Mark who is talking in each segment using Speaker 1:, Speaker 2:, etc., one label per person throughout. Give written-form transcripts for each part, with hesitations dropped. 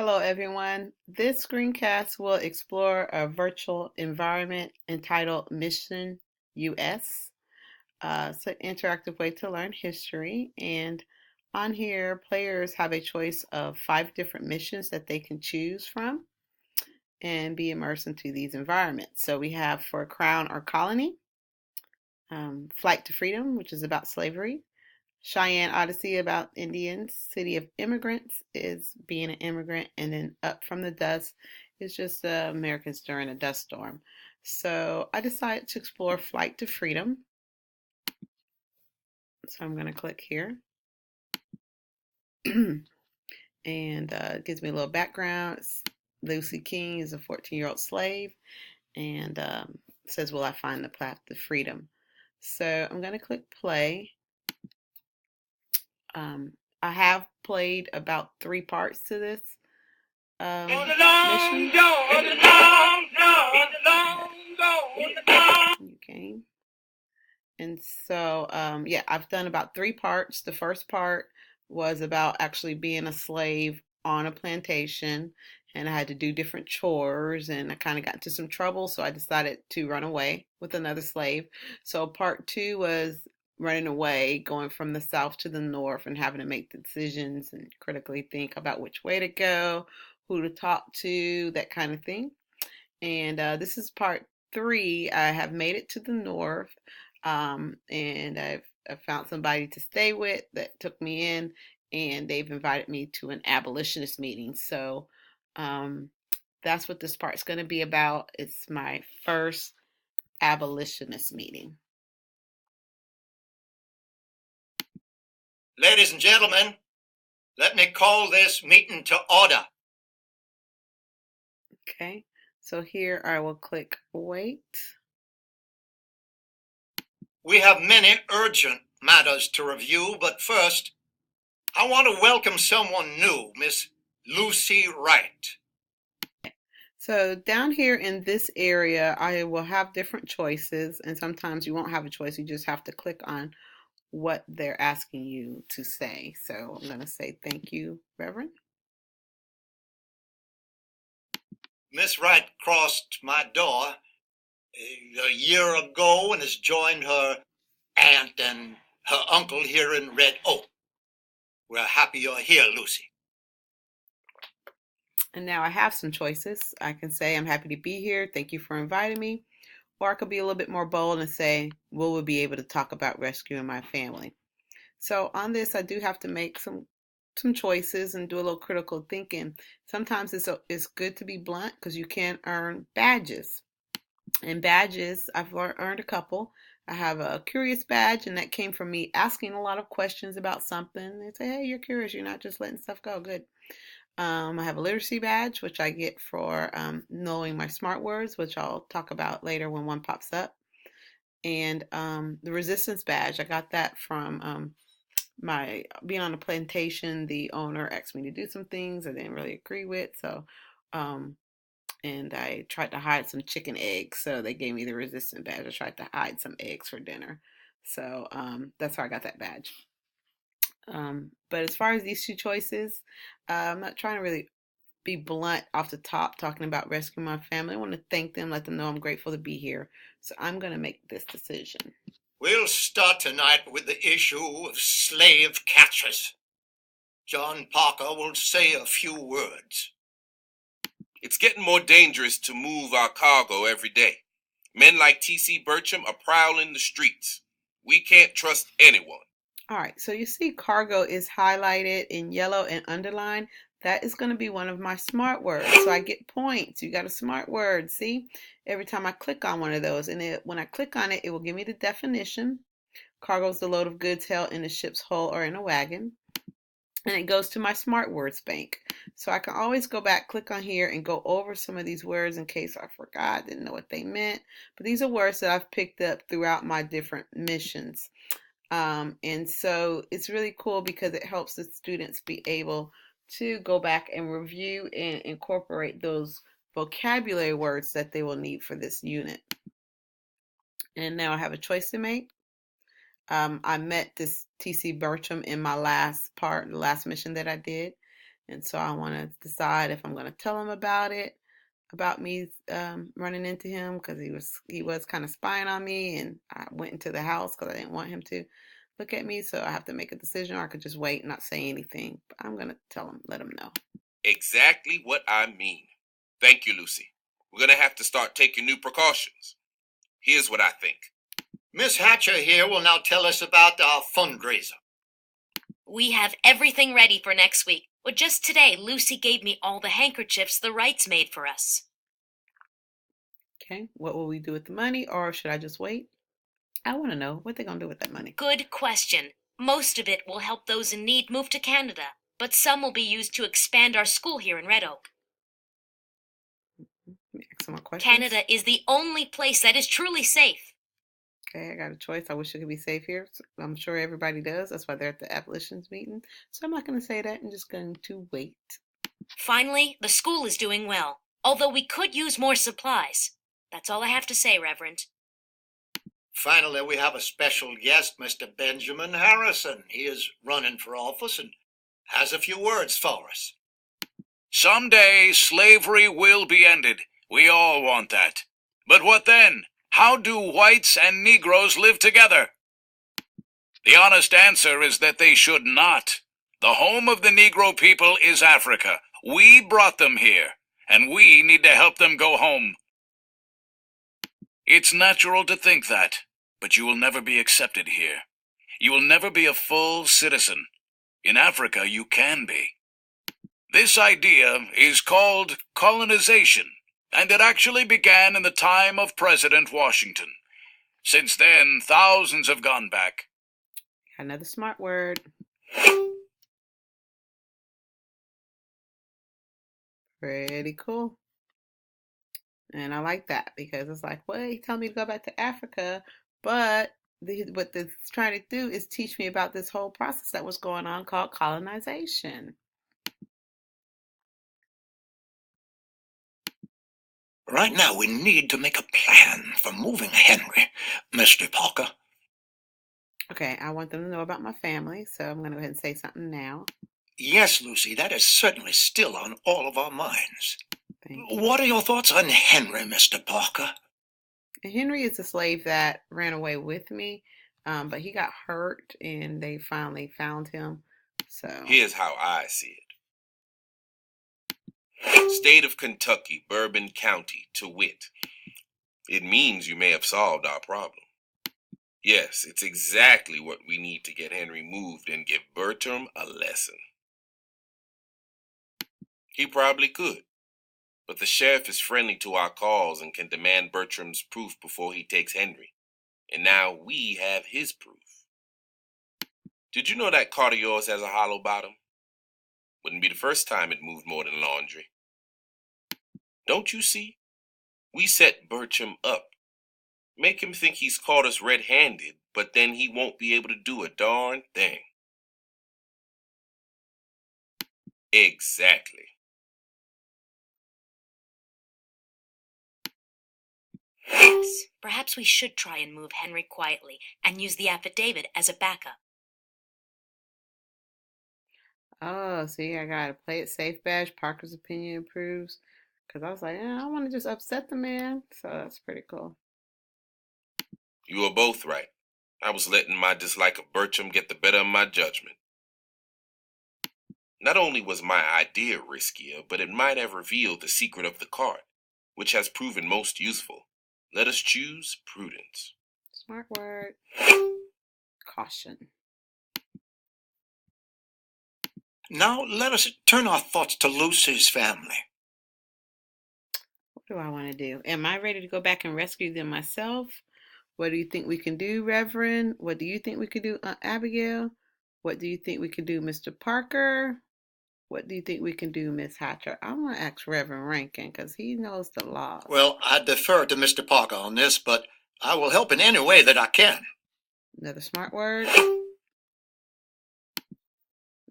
Speaker 1: Hello, everyone. This screencast will explore a virtual environment entitled Mission US. It's an interactive way to learn history. And on here, players have a choice of 5 different missions that they can choose from and be immersed into these environments. So we have for Crown or Colony, Flight to Freedom, which is about slavery. Cheyenne Odyssey about Indians. City of Immigrants is being an immigrant, and then Up from the Dust is just Americans during a dust storm. So I decided to explore Flight to Freedom. So I'm going to click here. And it gives me a little background. Lucy King is a 14-year-old slave, and says, will I find the path to freedom? So I'm going to click play. I have played about 3 parts to this mission. Okay. And so, yeah, I've done about 3 parts. The first part was about actually being a slave on a plantation, and I had to do different chores, and I kind of got into some trouble, so I decided to run away with another slave. So part 2 was running away, going from the south to the north, and having to make decisions and critically think about which way to go, who to talk to, that kind of thing. And this is part 3. I have made it to the north, and I've found somebody to stay with that took me in, and they've invited me to an abolitionist meeting. So that's what this part's going to be about. It's my first abolitionist meeting.
Speaker 2: Ladies and gentlemen, let me call this meeting to order.
Speaker 1: Okay, so here I will click wait.
Speaker 2: We have many urgent matters to review, but first, I want to welcome someone new, Miss Lucy Wright.
Speaker 1: So down here in this area, I will have different choices, and sometimes you won't have a choice. You just have to click on what they're asking you to say. So I'm going to say thank you, Reverend.
Speaker 2: Miss Wright crossed my door a year ago and has joined her aunt and her uncle here in Red Oak. We're happy you're here, Lucy.
Speaker 1: And now I have some choices. I can say I'm happy to be here. Thank you for inviting me. Or I could be a little bit more bold and say, will we be able to talk about rescuing my family? So on this, I do have to make some choices and do a little critical thinking. Sometimes it's good to be blunt because you can earn badges. And badges, I've earned a couple. I have a curious badge, and that came from me asking a lot of questions about something. They say, hey, you're curious. You're not just letting stuff go. Good. I have a literacy badge, which I get for knowing my smart words, which I'll talk about later when one pops up. And the resistance badge, I got that from my being on a plantation. The owner asked me to do some things I didn't really agree with. So, and I tried to hide some chicken eggs. So they gave me the resistance badge. I tried to hide some eggs for dinner. So that's how I got that badge. But as far as these 2 choices, I'm not trying to really be blunt off the top talking about rescuing my family. I want to thank them, let them know I'm grateful to be here. So I'm going to make this decision.
Speaker 2: We'll start tonight with the issue of slave catchers. John Parker will say a few words.
Speaker 3: It's getting more dangerous to move our cargo every day. Men like T.C. Burcham are prowling the streets. We can't trust anyone.
Speaker 1: All right, so you see cargo is highlighted in yellow and underlined. That is going to be one of my smart words. So I get points. You got a smart word, see? Every time I click on one of those. And when I click on it, it will give me the definition. Cargo is the load of goods held in a ship's hull or in a wagon. And it goes to my smart words bank. So I can always go back, click on here, and go over some of these words in case I forgot, didn't know what they meant. But these are words that I've picked up throughout my different missions. And so it's really cool because it helps the students be able to go back and review and incorporate those vocabulary words that they will need for this unit. And now I have a choice to make. I met this T.C. Burcham in my last part, the last mission that I did. And so I want to decide if I'm going to tell him about it, about me running into him, because he was kind of spying on me, and I went into the house because I didn't want him to look at me. So I have to make a decision, or I could just wait and not say anything. But I'm going to tell him, let him know.
Speaker 3: Exactly what I mean. Thank you, Lucy. We're going to have to start taking new precautions. Here's what I think.
Speaker 2: Miss Hatcher here will now tell us about our fundraiser.
Speaker 4: We have everything ready for next week. Well, just today, Lucy gave me all the handkerchiefs the Wrights made for us.
Speaker 1: Okay, what will we do with the money, or should I just wait? I want to know what they're going to do with that money.
Speaker 4: Good question. Most of it will help those in need move to Canada, but some will be used to expand our school here in Red Oak.
Speaker 1: Let me ask some more questions.
Speaker 4: Canada is the only place that is truly safe.
Speaker 1: Okay, I got a choice. I wish it could be safe here. I'm sure everybody does. That's why they're at the abolitionist meeting. So I'm not going to say that. I'm just going to wait.
Speaker 4: Finally, the school is doing well, although we could use more supplies. That's all I have to say, Reverend.
Speaker 2: Finally, we have a special guest, Mr. Benjamin Harrison. He is running for office and has a few words for us.
Speaker 5: Someday slavery will be ended. We all want that. But what then? How do whites and Negroes live together? The honest answer is that they should not. The home of the Negro people is Africa. We brought them here, and we need to help them go home. It's natural to think that, but you will never be accepted here. You will never be a full citizen. In Africa, you can be. This idea is called colonization, and it actually began in the time of President Washington. Since then, thousands have gone back.
Speaker 1: Another smart word. Pretty cool. And I like that because it's like, well, he told me to go back to Africa, but what this is trying to do is teach me about this whole process that was going on called colonization.
Speaker 2: Right now, we need to make a plan for moving Henry, Mr. Parker.
Speaker 1: Okay, I want them to know about my family, so I'm going to go ahead and say something now.
Speaker 2: Yes, Lucy, that is certainly still on all of our minds.
Speaker 1: Thank you.
Speaker 2: What are your thoughts on Henry, Mr. Parker?
Speaker 1: Henry is a slave that ran away with me, but he got hurt, and they finally found him. So
Speaker 3: Here's how I see it. State of Kentucky, Bourbon County, to wit. It means you may have solved our problem. Yes, it's exactly what we need to get Henry moved and give Bertram a lesson. He probably could, but the sheriff is friendly to our cause and can demand Bertram's proof before he takes Henry. And now we have his proof. Did you know that cart of yours has a hollow bottom? Wouldn't be the first time it moved more than laundry. Don't you see? We set Bertram up. Make him think he's caught us red-handed, but then he won't be able to do a darn thing. Exactly.
Speaker 4: Yes, perhaps we should try and move Henry quietly and use the affidavit as a backup.
Speaker 1: oh, see, I got to play it safe badge. Parker's opinion improves. Because I was like, I don't want to just upset the man. So that's pretty cool.
Speaker 3: You were both right. I was letting my dislike of Bertram get the better of my judgment. Not only was my idea riskier, but it might have revealed the secret of the cart, which has proven most useful. Let us choose prudence.
Speaker 1: Smart word. Caution.
Speaker 2: Now, let us turn our thoughts to Lucy's family.
Speaker 1: What do I want to do? Am I ready to go back and rescue them myself? What do you think we can do, Reverend? What do you think we could do, Aunt Abigail? What do you think we could do, Mr. Parker? What do you think we can do, Miss Hatcher? I'm going to ask Reverend Rankin because he knows the laws.
Speaker 2: Well, I defer to Mr. Parker on this, but I will help in any way that I can.
Speaker 1: Another smart word.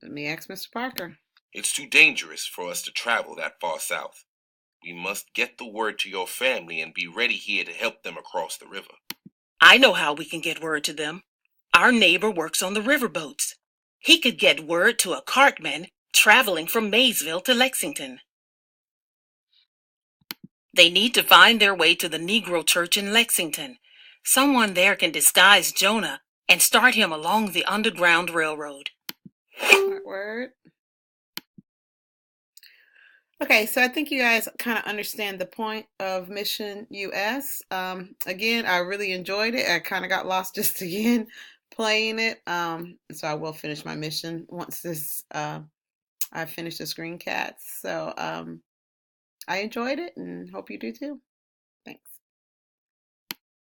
Speaker 1: Let me ask Mr. Parker.
Speaker 3: It's too dangerous for us to travel that far south. We must get the word to your family and be ready here to help them across the river.
Speaker 6: I know how we can get word to them. Our neighbor works on the riverboats. He could get word to a cartman traveling from Maysville to Lexington. They need to find their way to the Negro Church in Lexington. Someone there can disguise Jonah and start him along the Underground Railroad.
Speaker 1: Word. Okay, so I think you guys kind of understand the point of Mission US. Again, I really enjoyed it. I kind of got lost just again playing it. So I will finish my mission once this I finish the screen cats. So I enjoyed it and hope you do too.